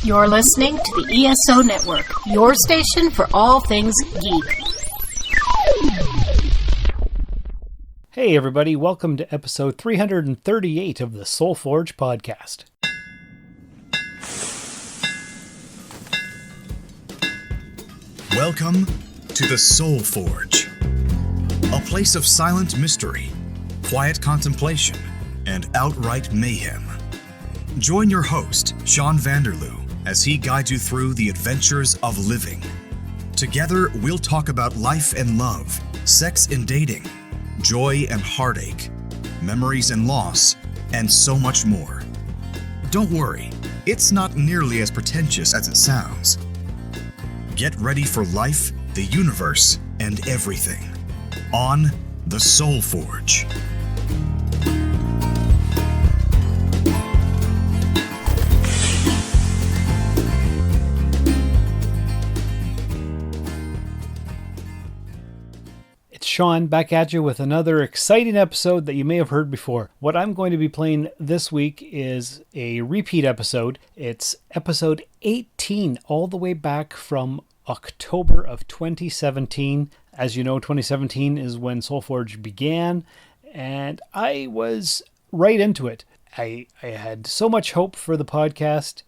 You're listening to the ESO Network, your station for all things geek. Hey everybody, welcome to episode 338 of the SoulForge podcast. Welcome to the SoulForge, a place of silent mystery, quiet contemplation, and outright mayhem. Join your host, Sean Vanderloo, as he guides you through the adventures of living. Together, we'll talk about life and love, sex and dating, joy and heartache, memories and loss, and so much more. Don't worry, it's not nearly as pretentious as it sounds. Get ready for life, the universe, and everything on the SoulForge. Sean back at you with another exciting episode that you may have heard before. What I'm going to be playing this week is a repeat episode. It's episode 18, all the way back from October of 2017. As you know, 2017 is when SoulForge began, and I was right into it. I had so much hope for the podcast,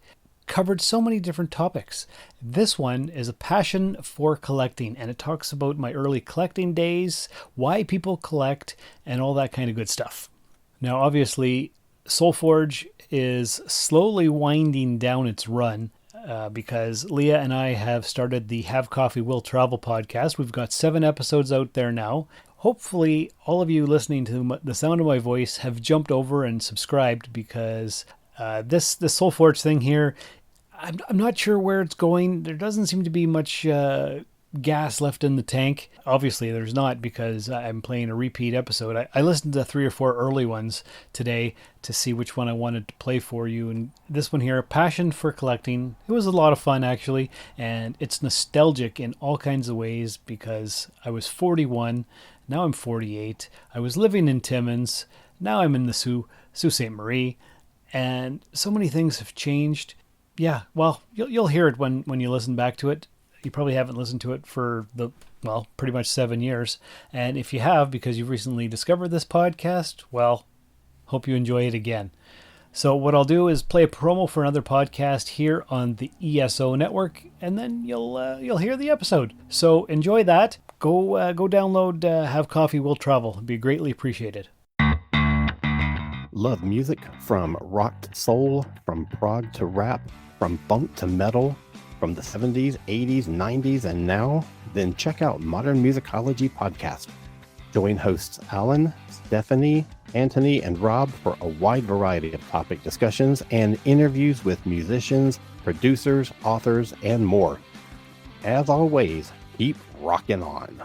covered so many different topics. This one is a passion for collecting, and it talks about my early collecting days, why people collect, and all that kind of good stuff. Now, obviously, SoulForge is slowly winding down its run because Leah and I have started the Have Coffee Will Travel podcast. We've got 7 episodes out there now. Hopefully, all of you listening to the sound of my voice have jumped over and subscribed, because this SoulForge thing here, I'm not sure where it's going. There doesn't seem to be much gas left in the tank. Obviously, there's not, because I'm playing a repeat episode. I listened to 3 or 4 early ones today to see which one I wanted to play for you. And this one here, Passion for Collecting, it was a lot of fun, actually. And it's nostalgic in all kinds of ways, because I was 41. Now I'm 48. I was living in Timmins. Now I'm in the Sault Ste. Marie. And so many things have changed. Yeah, well, you'll hear it when you listen back to it. You probably haven't listened to it for pretty much 7 years. And if you have, because you've recently discovered this podcast, well, hope you enjoy it again. So what I'll do is play a promo for another podcast here on the ESO network, and then you'll hear the episode. So enjoy that. Go download Have Coffee Will Travel. It'd be greatly appreciated. Love music from rock to soul, from prog to rap, from funk to metal, from the 70s, 80s, 90s, and now? Then check out Modern Musicology Podcast. Join hosts Alan, Stephanie, Anthony, and Rob for a wide variety of topic discussions and interviews with musicians, producers, authors, and more. As always, keep rocking on.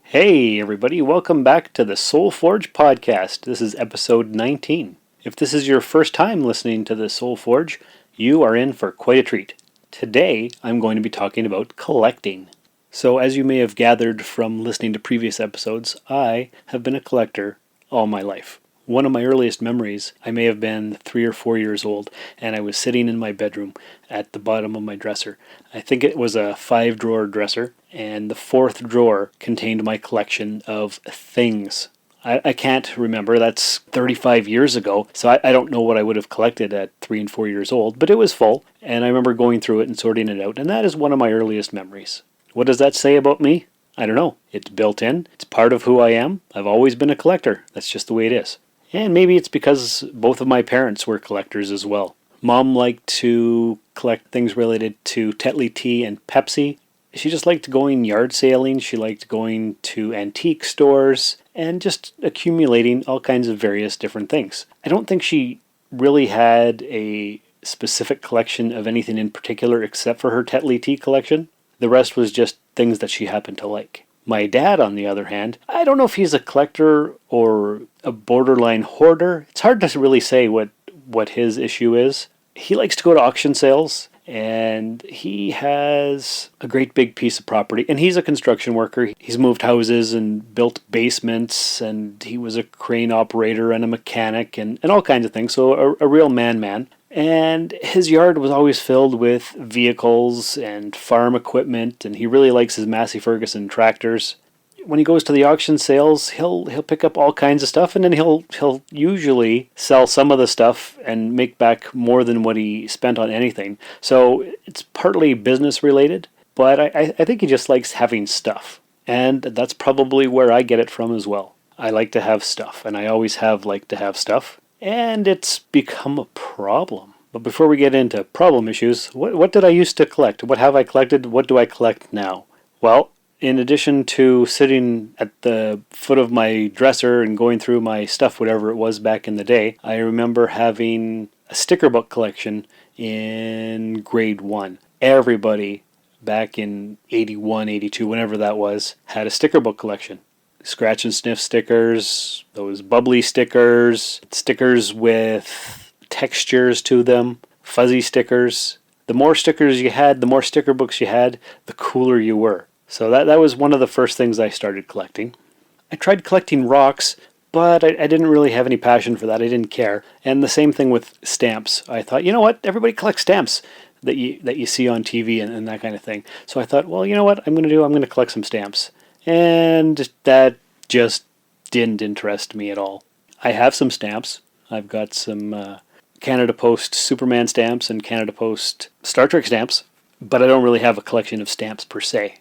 Hey everybody, welcome back to the SoulForge podcast. This is episode 19. If this is your first time listening to the SoulForge, you are in for quite a treat. Today, I'm going to be talking about collecting. So as you may have gathered from listening to previous episodes, I have been a collector all my life. One of my earliest memories, I may have been 3 or 4 years old, and I was sitting in my bedroom at the bottom of my dresser. I think it was a 5-drawer dresser, and the 4th drawer contained my collection of things. I can't remember, that's 35 years ago, so I don't know what I would have collected at 3 and 4 years old, but it was full, and I remember going through it and sorting it out, and that is one of my earliest memories. What does that say about me? I don't know. It's built in. It's part of who I am. I've always been a collector. That's just the way it is. And maybe it's because both of my parents were collectors as well. Mom liked to collect things related to Tetley tea and Pepsi. She just liked going yard sailing. She liked going to antique stores and just accumulating all kinds of various different things. I don't think she really had a specific collection of anything in particular except for her Tetley tea collection. The rest was just things that she happened to like. My dad, on the other hand, I don't know if he's a collector or a borderline hoarder. It's hard to really say what his issue is. He likes to go to auction sales, and he has a great big piece of property, and he's a construction worker. He's moved houses and built basements, and he was a crane operator and a mechanic and all kinds of things, so a real man. And his yard was always filled with vehicles and farm equipment, and he really likes his Massey Ferguson tractors. When he goes to the auction sales, he'll pick up all kinds of stuff, and then he'll usually sell some of the stuff and make back more than what he spent on anything. So it's partly business related, but I think he just likes having stuff. And that's probably where I get it from as well. I like to have stuff, and I always have liked to have stuff. And it's become a problem. But before we get into problem issues, what did I used to collect? What have I collected? What do I collect now? Well, in addition to sitting at the foot of my dresser and going through my stuff, whatever it was back in the day, I remember having a sticker book collection in grade 1. Everybody back in 81, 82, whenever that was, had a sticker book collection. Scratch and sniff stickers, those bubbly stickers, stickers with textures to them, fuzzy stickers. The more stickers you had, the more sticker books you had, the cooler you were. So that was one of the first things I started collecting. I tried collecting rocks, but I didn't really have any passion for that. I didn't care. And the same thing with stamps. I thought, you know what? Everybody collects stamps that you see on TV and that kind of thing. So I thought, well, you know what I'm going to do? I'm going to collect some stamps. And that just didn't interest me at all. I have some stamps. I've got some Canada Post Superman stamps and Canada Post Star Trek stamps, but I don't really have a collection of stamps per se.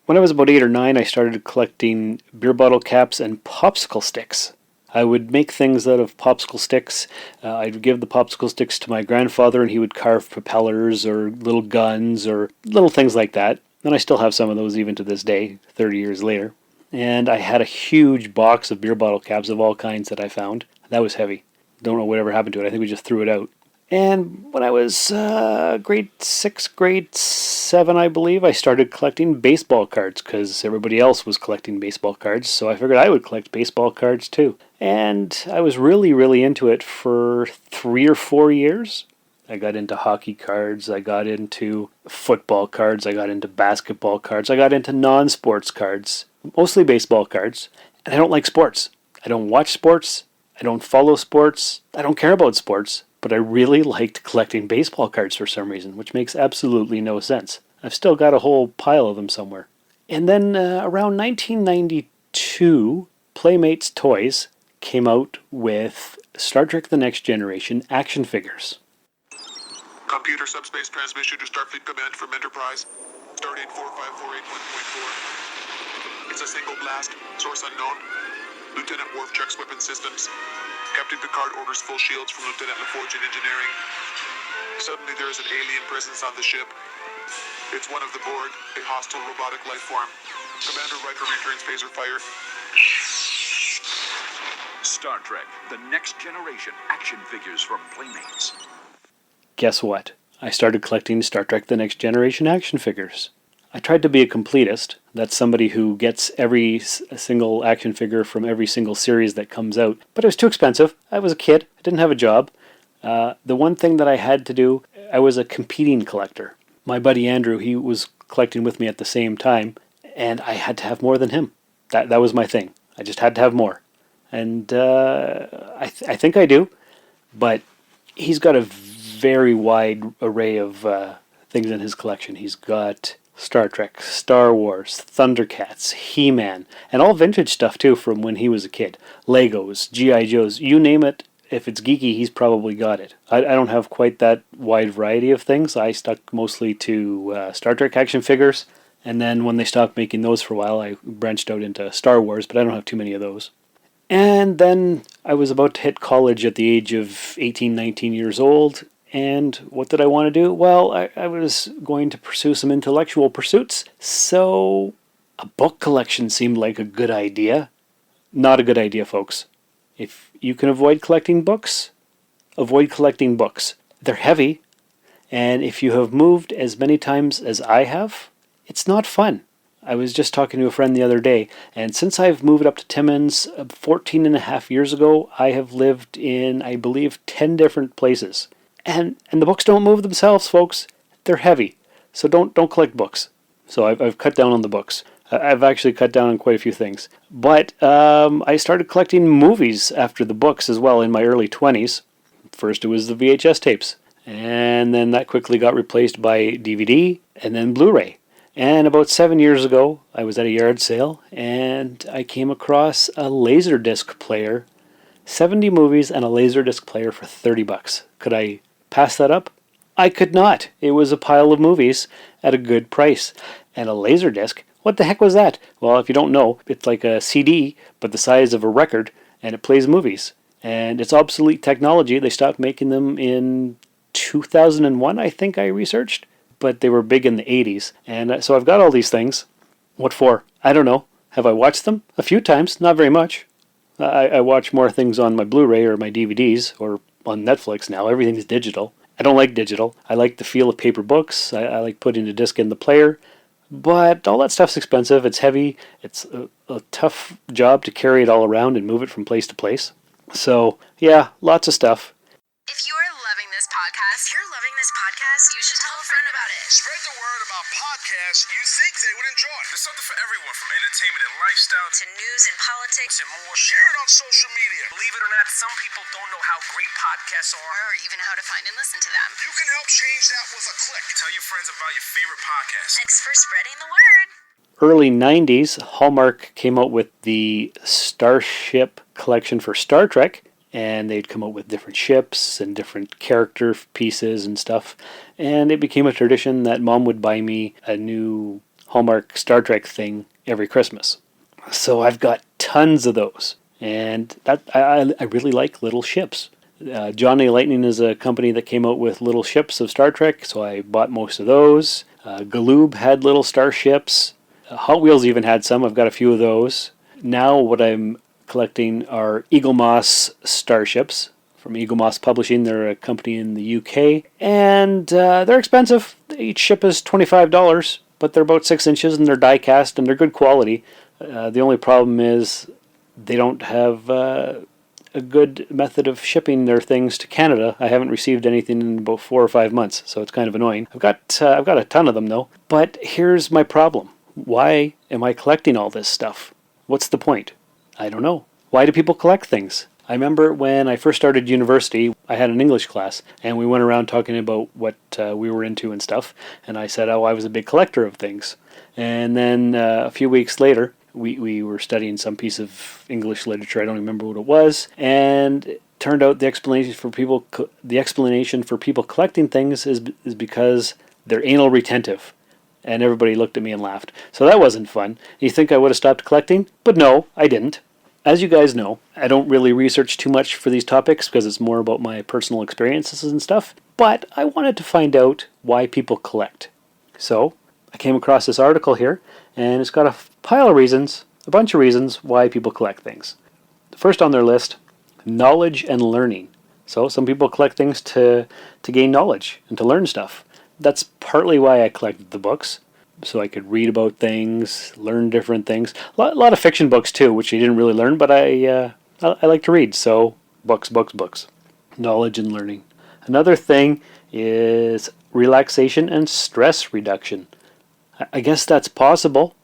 When I was about 8 or 9, I started collecting beer bottle caps and popsicle sticks. I would make things out of popsicle sticks. I'd give the popsicle sticks to my grandfather, and he would carve propellers or little guns or little things like that. And I still have some of those even to this day, 30 years later. And I had a huge box of beer bottle caps of all kinds that I found. That was heavy. Don't know whatever happened to it. I think we just threw it out. And when I was grade 6, grade 7, I believe, I started collecting baseball cards because everybody else was collecting baseball cards. So I figured I would collect baseball cards too. And I was really, really into it for 3 or 4 years. I got into hockey cards, I got into football cards, I got into basketball cards, I got into non-sports cards, mostly baseball cards. And I don't like sports. I don't watch sports. I don't follow sports. I don't care about sports. But I really liked collecting baseball cards for some reason, which makes absolutely no sense. I've still got a whole pile of them somewhere. And then around 1992, Playmates Toys came out with Star Trek The Next Generation action figures. Computer subspace transmission to Starfleet Command from Enterprise. Stardate 45481.4. It's a single blast. Source unknown. Lieutenant Worf checks weapon systems. Captain Picard orders full shields from Lieutenant LaForge in engineering. Suddenly there is an alien presence on the ship. It's one of the Borg, a hostile robotic life form. Commander Riker returns phaser fire. Star Trek, The Next Generation action figures from Playmates. Guess what? I started collecting Star Trek The Next Generation action figures. I tried to be a completist. That's somebody who gets every single action figure from every single series that comes out. But it was too expensive. I was a kid. I didn't have a job. The one thing that I had to do, I was a competing collector. My buddy Andrew, he was collecting with me at the same time, and I had to have more than him. That was my thing. I just had to have more. And I think I do. But he's got a very wide array of things in his collection. He's got Star Trek, Star Wars, Thundercats, He-Man, and all vintage stuff too from when he was a kid. Legos, G.I. Joes, you name it. If it's geeky, he's probably got it. I don't have quite that wide variety of things. I stuck mostly to Star Trek action figures, and then when they stopped making those for a while, I branched out into Star Wars, but I don't have too many of those. And then I was about to hit college at the age of 18, 19 years old. And what did I want to do? Well, I was going to pursue some intellectual pursuits, so a book collection seemed like a good idea. Not a good idea, folks. If you can avoid collecting books, avoid collecting books. They're heavy, and if you have moved as many times as I have, it's not fun. I was just talking to a friend the other day, and since I've moved up to Timmins 14 and a half years ago, I have lived in, I believe, 10 different places. And the books don't move themselves, folks. They're heavy. So don't collect books. So I've cut down on the books. I've actually cut down on quite a few things. But I started collecting movies after the books as well in my early 20s. First it was the VHS tapes. And then that quickly got replaced by DVD and then Blu-ray. And about 7 years ago, I was at a yard sale and I came across a Laserdisc player, 70 movies and a Laserdisc player for $30. Could I pass that up? I could not. It was a pile of movies at a good price. And a Laserdisc? What the heck was that? Well, if you don't know, it's like a CD, but the size of a record, and it plays movies. And it's obsolete technology. They stopped making them in 2001, I think I researched. But they were big in the 80s. And so I've got all these things. What for? I don't know. Have I watched them? A few times, not very much. I watch more things on my Blu-ray or my DVDs or on Netflix now. Everything's digital. I don't like digital. I like the feel of paper books. I like putting the disc in the player. But all that stuff's expensive. It's heavy. It's a tough job to carry it all around and move it from place to place. So, yeah, lots of stuff. If you are loving this podcast, you should tell a friend about it. Spread the word about podcasts you think they would enjoy. There's something for everyone, from entertainment and lifestyle To news and politics and more. Share it on social media. Believe it or not, some people don't know how great podcasts are. or even how to find and listen to them. You can help change that with a click. Tell your friends about your favorite podcast. Thanks for spreading the word. Early 90s, Hallmark came out with the Starship collection for Star Trek. And they'd come out with different ships and different character pieces and stuff. And it became a tradition that Mom would buy me a new Hallmark Star Trek thing every Christmas. So I've got tons of those. And that I really like little ships. Johnny Lightning is a company that came out with little ships of Star Trek, so I bought most of those. Galoob had little starships. Hot Wheels even had some. I've got a few of those. Now what I'm collecting are Eagle Moss starships from Eagle Moss Publishing. They're a company in the UK, and they're expensive. Each ship is $25, but they're about 6 inches and they're die cast and they're good quality. The only problem is they don't have a good method of shipping their things to Canada. I haven't received anything in about 4 or 5 months, so it's kind of annoying. I've got a ton of them though. But here's my problem. Why am I collecting all this stuff? What's the point? I don't know. Why do people collect things? I remember when I first started university, I had an English class, and we went around talking about what we were into and stuff, and I said, I was a big collector of things. And then a few weeks later, we were studying some piece of English literature, I don't remember what it was, and it turned out the explanation for people collecting things is because they're anal retentive. And everybody looked at me and laughed. So that wasn't fun. You think I would have stopped collecting? But no, I didn't. As you guys know, I don't really research too much for these topics because it's more about my personal experiences and stuff. But I wanted to find out why people collect. So I came across this article here, and it's got a pile of reasons, a bunch of reasons why people collect things. First on their list, knowledge and learning. So some people collect things to gain knowledge and to learn stuff. That's partly why I collected the books, so I could read about things, learn different things. A lot of fiction books too, which I didn't really learn, but I like to read. So books. Knowledge and learning. Another thing is relaxation and stress reduction. I guess that's possible.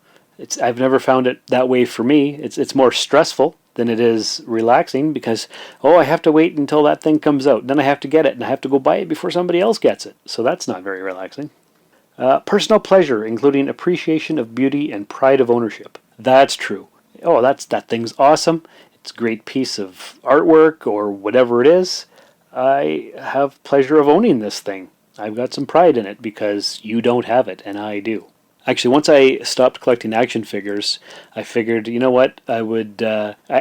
I've never found it that way for me. It's more stressful than it is relaxing because, I have to wait until that thing comes out. Then I have to get it, and I have to go buy it before somebody else gets it. So that's not very relaxing. Personal pleasure, including appreciation of beauty and pride of ownership. That's true. That thing's awesome. It's a great piece of artwork or whatever it is. I have pleasure of owning this thing. I've got some pride in it because you don't have it, and I do. Actually, once I stopped collecting action figures, I figured, you know what, I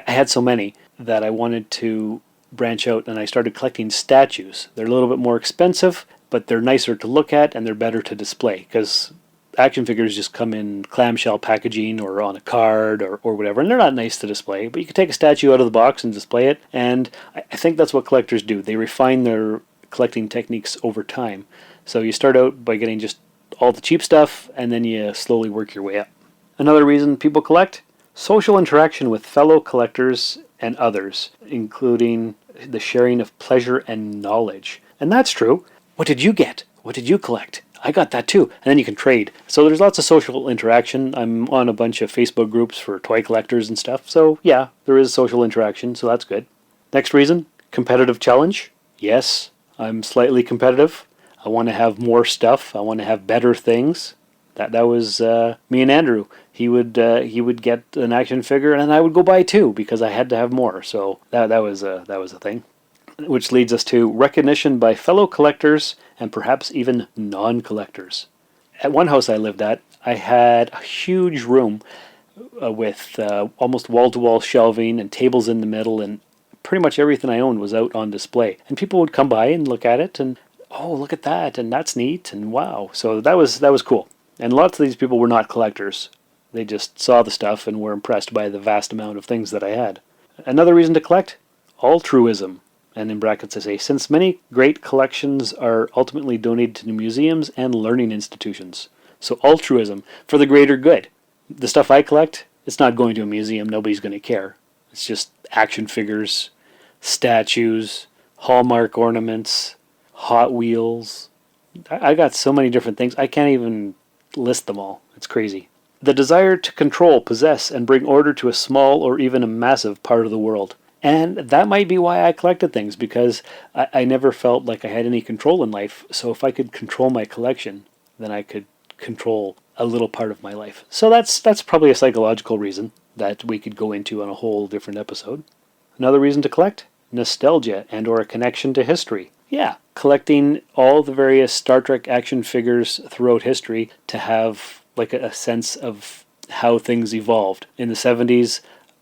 had so many that I wanted to branch out, and I started collecting statues. They're a little bit more expensive, but they're nicer to look at, and they're better to display, because action figures just come in clamshell packaging or on a card or whatever, and they're not nice to display, but you can take a statue out of the box and display it, and I think that's what collectors do. They refine their collecting techniques over time. So you start out by getting just all the cheap stuff, and then you slowly work your way up. Another reason people collect, social interaction with fellow collectors and others, including the sharing of pleasure and knowledge. And that's true. What did you get? What did you collect? I got that too. And then you can trade. So there's lots of social interaction. I'm on a bunch of Facebook groups for toy collectors and stuff. So yeah, there is social interaction, so that's good. Next reason, competitive challenge. Yes, I'm slightly competitive. I want to have more stuff. I want to have better things. That was me and Andrew. He would get an action figure, and then I would go buy two because I had to have more. So that was a thing. Which leads us to recognition by fellow collectors and perhaps even non-collectors. At one house I lived at, I had a huge room with almost wall-to-wall shelving and tables in the middle, and pretty much everything I owned was out on display. And people would come by and look at it, and oh, look at that, and that's neat, and wow. So that was cool. And lots of these people were not collectors. They just saw the stuff and were impressed by the vast amount of things that I had. Another reason to collect? Altruism. And in brackets I say, since many great collections are ultimately donated to museums and learning institutions. So altruism, for the greater good. The stuff I collect, it's not going to a museum, nobody's going to care. It's just action figures, statues, Hallmark ornaments, Hot Wheels. I got so many different things, I can't even list them all. It's crazy. The desire to control, possess, and bring order to a small or even a massive part of the world. And that might be why I collected things, because I never felt like I had any control in life. So if I could control my collection, then I could control a little part of my life. So that's probably a psychological reason that we could go into on a whole different episode. Another reason to collect? Nostalgia and or a connection to history. Yeah, collecting all the various Star Trek action figures throughout history to have like a sense of how things evolved. In the 70s,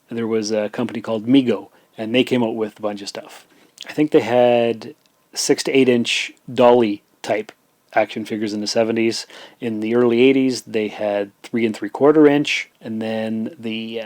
there was a company called Mego, and they came out with a bunch of stuff. I think they had 6 to 8 inch dolly type action figures in the 70s. In the early 80s, they had 3 3/4 inch, and then the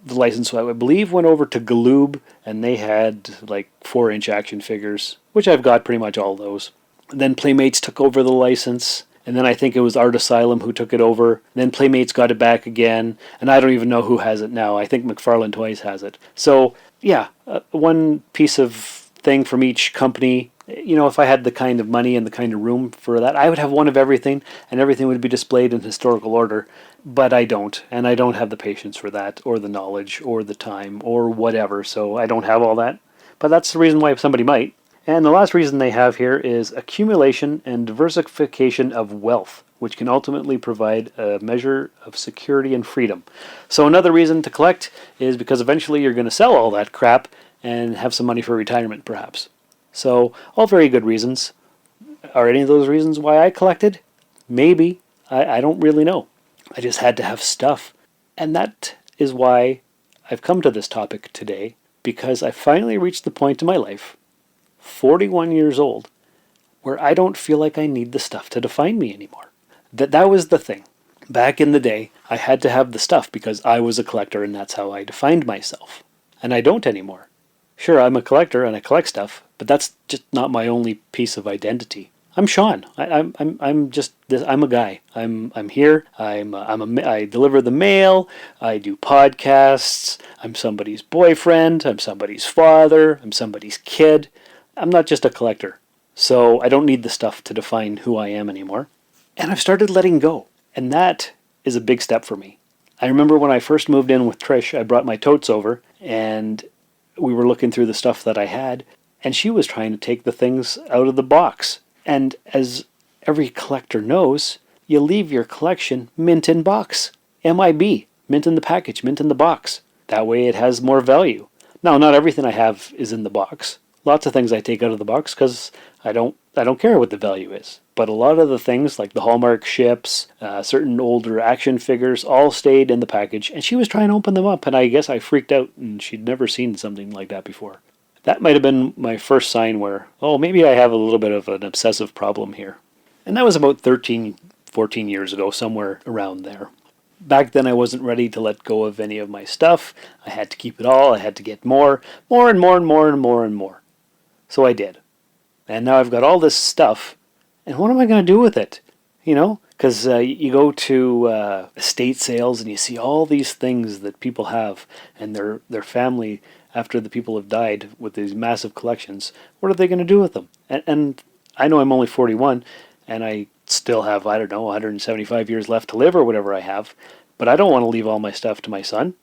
license, I believe, went over to Galoob, and they had like 4-inch action figures, which I've got pretty much all those. Then Playmates took over the license, and then I think it was Art Asylum who took it over. Then Playmates got it back again, and I don't even know who has it now. I think McFarlane Toys has it. So yeah, one piece of thing from each company. You know, if I had the kind of money and the kind of room for that, I would have one of everything, and everything would be displayed in historical order. But I don't, and I don't have the patience for that, or the knowledge, or the time, or whatever, so I don't have all that. But that's the reason why somebody might. And the last reason they have here is accumulation and diversification of wealth, which can ultimately provide a measure of security and freedom. So another reason to collect is because eventually you're going to sell all that crap and have some money for retirement, perhaps. So, all very good reasons. Are any of those reasons why I collected? Maybe. I don't really know. I just had to have stuff. And that is why I've come to this topic today, because I finally reached the point in my life, 41 years old, where I don't feel like I need the stuff to define me anymore. That was the thing. Back in the day, I had to have the stuff because I was a collector and that's how I defined myself. And I don't anymore. Sure, I'm a collector and I collect stuff, but that's just not my only piece of identity. I'm Sean. I'm just this. I'm a guy. I'm here. I deliver the mail. I do podcasts. I'm somebody's boyfriend. I'm somebody's father. I'm somebody's kid. I'm not just a collector. So I don't need the stuff to define who I am anymore. And I've started letting go. And that is a big step for me. I remember when I first moved in with Trish, I brought my totes over and we were looking through the stuff that I had, and she was trying to take the things out of the box. And as every collector knows, you leave your collection mint in box. MIB, mint in the package, mint in the box. That way it has more value. Now, not everything I have is in the box. Lots of things I take out of the box because I don't care what the value is. But a lot of the things, like the Hallmark ships, certain older action figures, all stayed in the package. And she was trying to open them up, and I guess I freaked out, and she'd never seen something like that before. That might have been my first sign where, oh, maybe I have a little bit of an obsessive problem here. And that was about 13, 14 years ago, somewhere around there. Back then I wasn't ready to let go of any of my stuff. I had to keep it all. I had to get more and more and more and more and more. So I did. And now I've got all this stuff, and what am I going to do with it? You know, because you go to estate sales and you see all these things that people have, and their family, after the people have died with these massive collections, what are they going to do with them? And I know I'm only 41, and I still have, 175 years left to live or whatever I have, but I don't want to leave all my stuff to my son.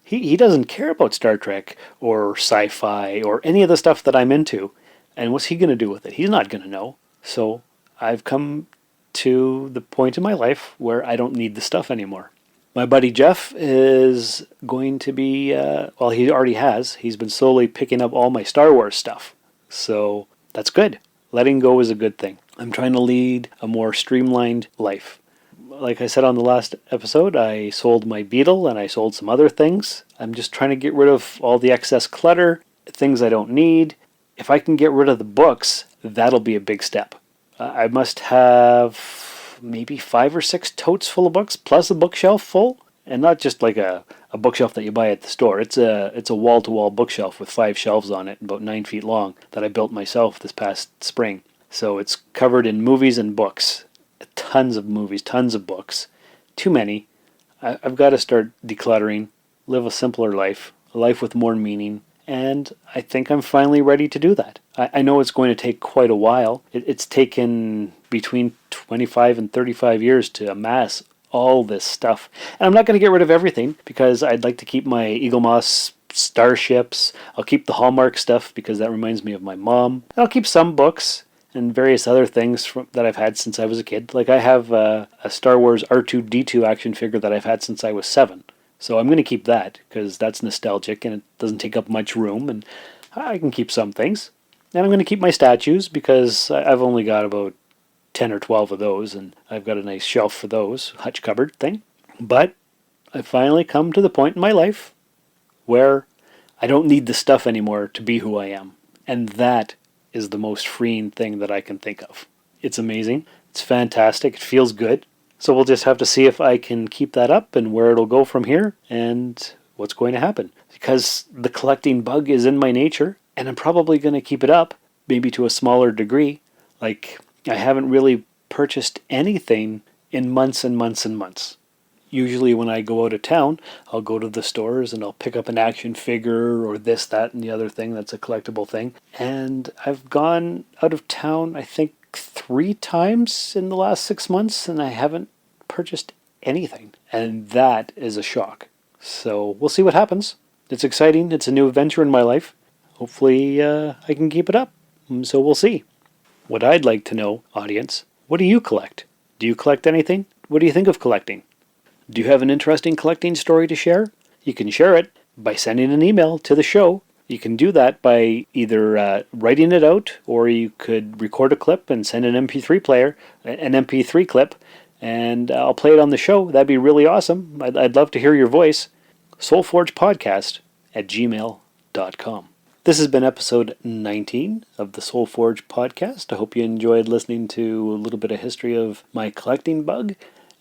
He doesn't care about Star Trek or sci-fi or any of the stuff that I'm into. And what's he going to do with it? He's not going to know. So I've come to the point in my life where I don't need the stuff anymore. My buddy Jeff is going to be, well, he already has. He's been slowly picking up all my Star Wars stuff. So that's good. Letting go is a good thing. I'm trying to lead a more streamlined life. Like I said on the last episode, I sold my Beetle and I sold some other things. I'm just trying to get rid of all the excess clutter, things I don't need. If I can get rid of the books, that'll be a big step. I must have maybe 5 or 6 totes full of books, plus a bookshelf full. And not just like a bookshelf that you buy at the store. It's a wall-to-wall bookshelf with 5 shelves on it, about 9 feet long, that I built myself this past spring. So it's covered in movies and books. Tons of movies, tons of books. Too many. I've got to start decluttering, live a simpler life, a life with more meaning, and I think I'm finally ready to do that. I know it's going to take quite a while. It's taken between 25 and 35 years to amass all this stuff. And I'm not going to get rid of everything because I'd like to keep my Eagle Moss starships. I'll keep the Hallmark stuff because that reminds me of my mom. I'll keep some books and various other things that I've had since I was a kid. Like I have a Star Wars R2-D2 action figure that I've had since I was 7. So I'm going to keep that because that's nostalgic and it doesn't take up much room and I can keep some things. And I'm going to keep my statues because I've only got about 10 or 12 of those, and I've got a nice shelf for those, hutch cupboard thing. But I've finally come to the point in my life where I don't need the stuff anymore to be who I am. And that is the most freeing thing that I can think of. It's amazing. It's fantastic. It feels good. So we'll just have to see if I can keep that up and where it'll go from here and what's going to happen. Because the collecting bug is in my nature, and I'm probably going to keep it up, maybe to a smaller degree. Like, I haven't really purchased anything in months and months and months. Usually when I go out of town, I'll go to the stores and I'll pick up an action figure or this, that, and the other thing that's a collectible thing. And I've gone out of town, I think, 3 times in the last 6 months, and I haven't purchased anything. And that is a shock. So we'll see what happens. It's exciting. It's a new adventure in my life. Hopefully I can keep it up. So we'll see. What I'd like to know, audience, what do you collect? Do you collect anything? What do you think of collecting? Do you have an interesting collecting story to share? You can share it by sending an email to the show. You can do that by either writing it out, or you could record a clip and send an MP3 player, an MP3 clip, and I'll play it on the show. That'd be really awesome. I'd love to hear your voice. soulforgepodcast@gmail.com. This has been episode 19 of the Soul Forge podcast. I hope you enjoyed listening to a little bit of history of my collecting bug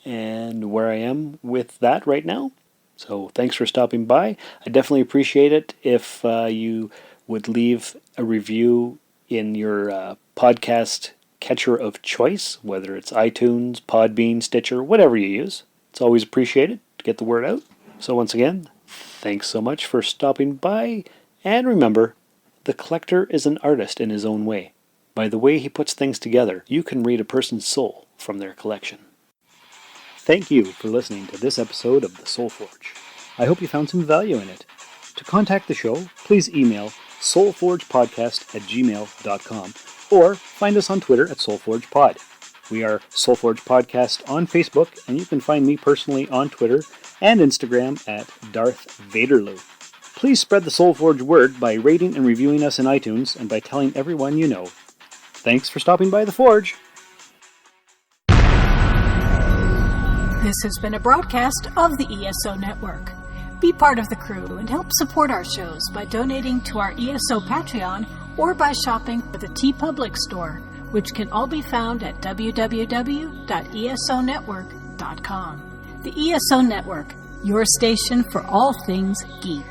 and where I am with that right now. So thanks for stopping by. I definitely appreciate it if you would leave a review in your podcast catcher of choice, whether it's iTunes, Podbean, Stitcher, whatever you use. It's always appreciated to get the word out. So once again, thanks so much for stopping by. And remember, the collector is an artist in his own way. By the way he puts things together, you can read a person's soul from their collection. Thank you for listening to this episode of The Soul Forge. I hope you found some value in it. To contact the show, please email soulforgepodcast@gmail.com or find us on Twitter at soulforgepod. We are Soul Forge Podcast on Facebook, and you can find me personally on Twitter and Instagram at Darth Vaderloo. Please spread the Soul Forge word by rating and reviewing us in iTunes and by telling everyone you know. Thanks for stopping by the Forge. This has been a broadcast of the ESO Network. Be part of the crew and help support our shows by donating to our ESO Patreon or by shopping at the TeePublic store, which can all be found at www.esonetwork.com. The ESO Network, your station for all things geek.